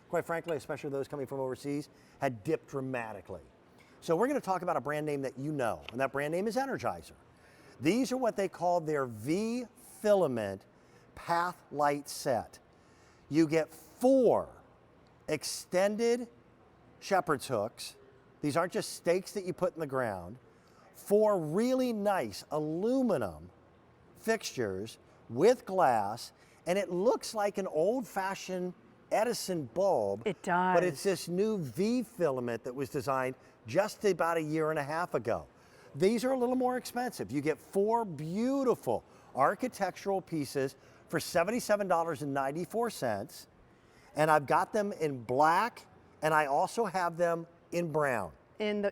quite frankly, especially those coming from overseas, had dipped dramatically. So we're going to talk about a brand name that you know, and that brand name is Energizer. These are what they call their V-Filament path light set. You get 4 extended shepherd's hooks. These aren't just stakes that you put in the ground. 4 really nice aluminum fixtures with glass, and it looks like an old-fashioned Edison bulb. It does. But it's this new V-Filament that was designed just about a year and a half ago. These are a little more expensive. You get 4 beautiful architectural pieces for $77.94, and I've got them in black, and I also have them in brown. In the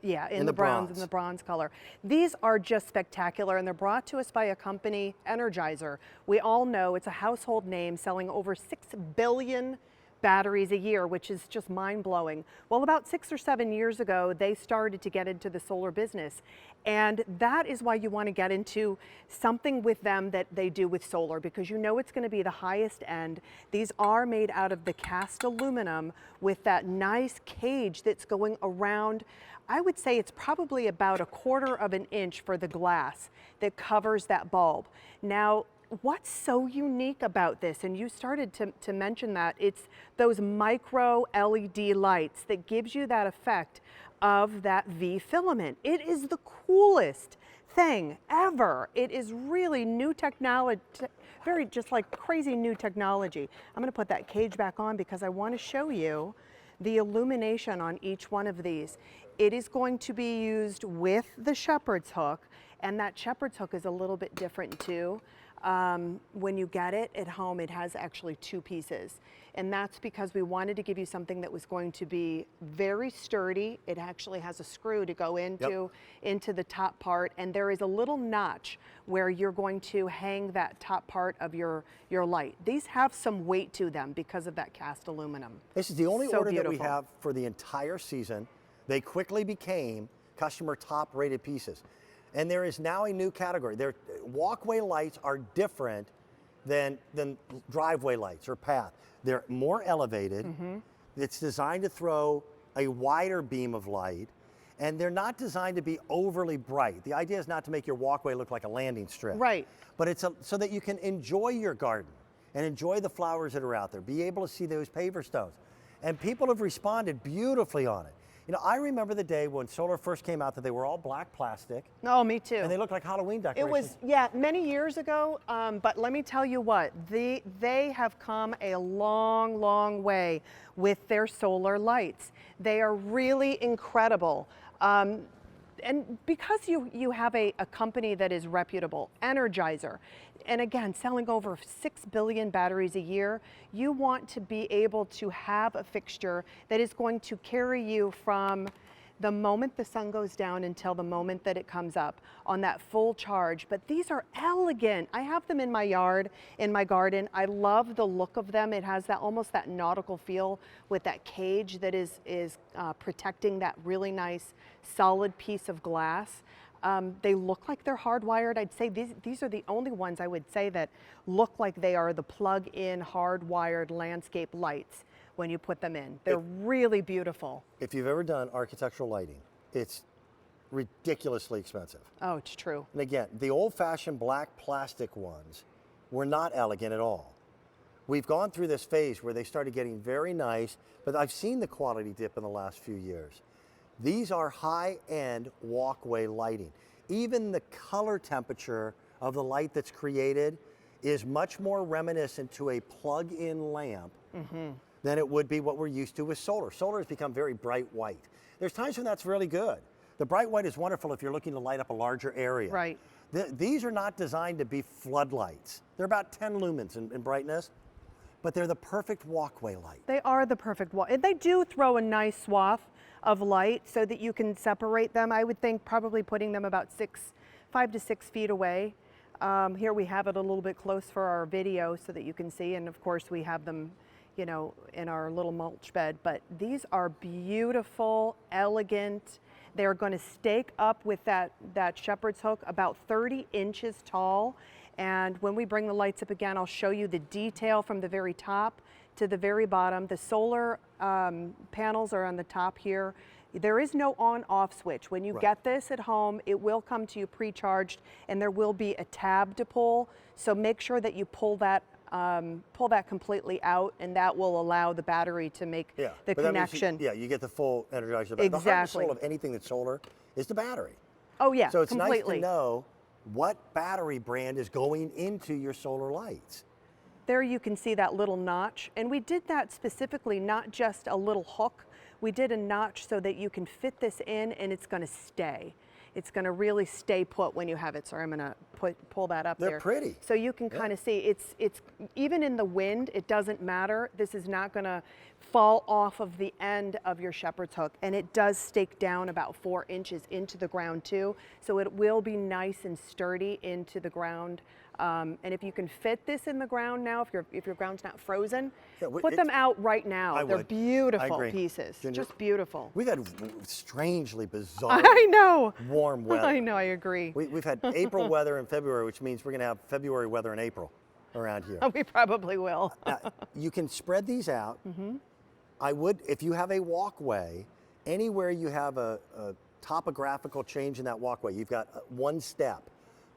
browns, in the bronze color. These are just spectacular, and they're brought to us by a company, Energizer. We all know it's a household name, selling over 6 billion batteries a year, which is just mind-blowing. Well, about 6 or 7 years ago, they started to get into the solar business. And that is why you want to get into something with them that they do with solar, because you know it's going to be the highest end. These are made out of the cast aluminum with that nice cage that's going around. I would say it's probably about 1/4 of an inch for the glass that covers that bulb. Now, what's so unique about this, and you started to mention that, it's those micro LED lights that gives you that effect of that V-filament. It is the coolest thing ever. It is really new technology, very just like crazy new technology. I'm going to put that cage back on because I want to show you the illumination on each one of these. It is going to be used with the shepherd's hook, and that shepherd's hook is a little bit different too. When you get it at home, it has actually 2 pieces. And that's because we wanted to give you something that was going to be very sturdy. It actually has a screw to go into the top part, and there is a little notch where you're going to hang that top part of your light. These have some weight to them because of that cast aluminum. This is the only order beautiful that we have for the entire season. They quickly became customer top rated pieces. And there is now a new category. Their walkway lights are different than driveway lights or path. They're more elevated. It's designed to throw a wider beam of light, and they're not designed to be overly bright. The idea is not to make your walkway look like a landing strip. Right. But it's so that you can enjoy your garden and enjoy the flowers that are out there, be able to see those paver stones. And people have responded beautifully on it. You know, I remember the day when solar first came out that they were all black plastic. Oh, me too. And they looked like Halloween decorations. It was, yeah, many years ago, but let me tell you what, they have come a long, long way with their solar lights. They are really incredible. And because you have a company that is reputable, Energizer, and again, selling over 6 billion batteries a year, you want to be able to have a fixture that is going to carry you from the moment the sun goes down until the moment that it comes up on that full charge. But these are elegant. I have them in my yard, in my garden. I love the look of them. It has that almost that nautical feel with that cage that is protecting that really nice solid piece of glass. They look like they're hardwired. I'd say these are the only ones I would say that look like they are the plug-in hardwired landscape lights when you put them in. They're really beautiful. If you've ever done architectural lighting, it's ridiculously expensive. Oh, it's true. And again, the old-fashioned black plastic ones were not elegant at all. We've gone through this phase where they started getting very nice, but I've seen the quality dip in the last few years. These are high-end walkway lighting. Even the color temperature of the light that's created is much more reminiscent to a plug-in lamp than it would be what we're used to with solar. Solar has become very bright white. There's times when that's really good. The bright white is wonderful if you're looking to light up a larger area. Right. These are not designed to be floodlights. They're about 10 lumens in brightness, but they're the perfect walkway light. They are the perfect walk. They do throw a nice swath of light so that you can separate them. I would think probably putting them about 5 to 6 feet away. Here we have it a little bit close for our video so that you can see, and of course we have them, you know, in our little mulch bed. But these are beautiful, elegant. They're going to stake up with that shepherd's hook about 30 inches tall. And when we bring the lights up again, I'll show you the detail from the very top to the very bottom. The solar panels are on the top here. There is no on-off switch. When you get this at home, it will come to you pre-charged, and there will be a tab to pull. So make sure that you pull that completely out, and that will allow the battery to make the connection. You get the full Energizer. Exactly. The heart and soul of anything that's solar is the battery. Oh yeah, so it's completely. nice to know what battery brand is going into your solar lights. There you can see that little notch, and we did that specifically, not just a little hook. We did a notch so that you can fit this in, and it's going to stay. It's going to really stay put when you have it. Sorry, I'm going to pull that up there. They're pretty. So you can kind of see it's even in the wind, it doesn't matter. This is not going to fall off of the end of your shepherd's hook, and it does stake down about 4 inches into the ground too. So it will be nice and sturdy into the ground. And if you can fit this in the ground now, if your ground's not frozen, put them out right now. They're beautiful pieces, Ginger, just beautiful. We've had strangely bizarre warm weather. I know, I agree. We've had April weather in February, which means we're going to have February weather in April around here. We probably will. Now, you can spread these out. I would, if you have a walkway, anywhere you have a topographical change in that walkway, you've got one step.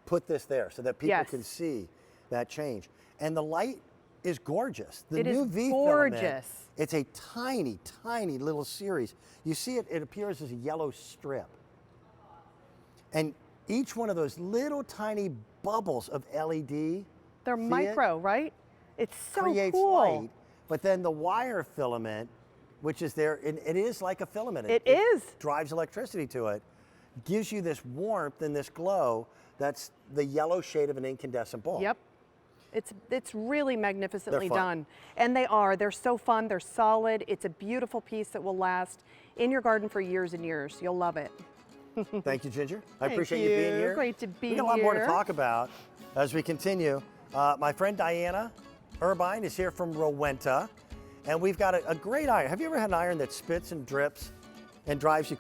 Put this there so that people can see that change. And the light is gorgeous. The new V-Filament, it's a tiny, tiny little series. You see it, it appears as a yellow strip. And each one of those little tiny bubbles of LED, they're micro, right? It's so creates cool. light. But then the wire filament, which is there, it is like a filament. It is. Drives electricity to it, gives you this warmth and this glow. That's the yellow shade of an incandescent bulb. Yep. It's really magnificently done. And they're so fun, they're solid. It's a beautiful piece that will last in your garden for years and years. You'll love it. Thank you, Ginger. I appreciate you being here. Great to be here. We got a lot more to talk about as we continue. My friend Diana Urbine is here from Rowenta, and we've got a great iron. Have you ever had an iron that spits and drips and drives you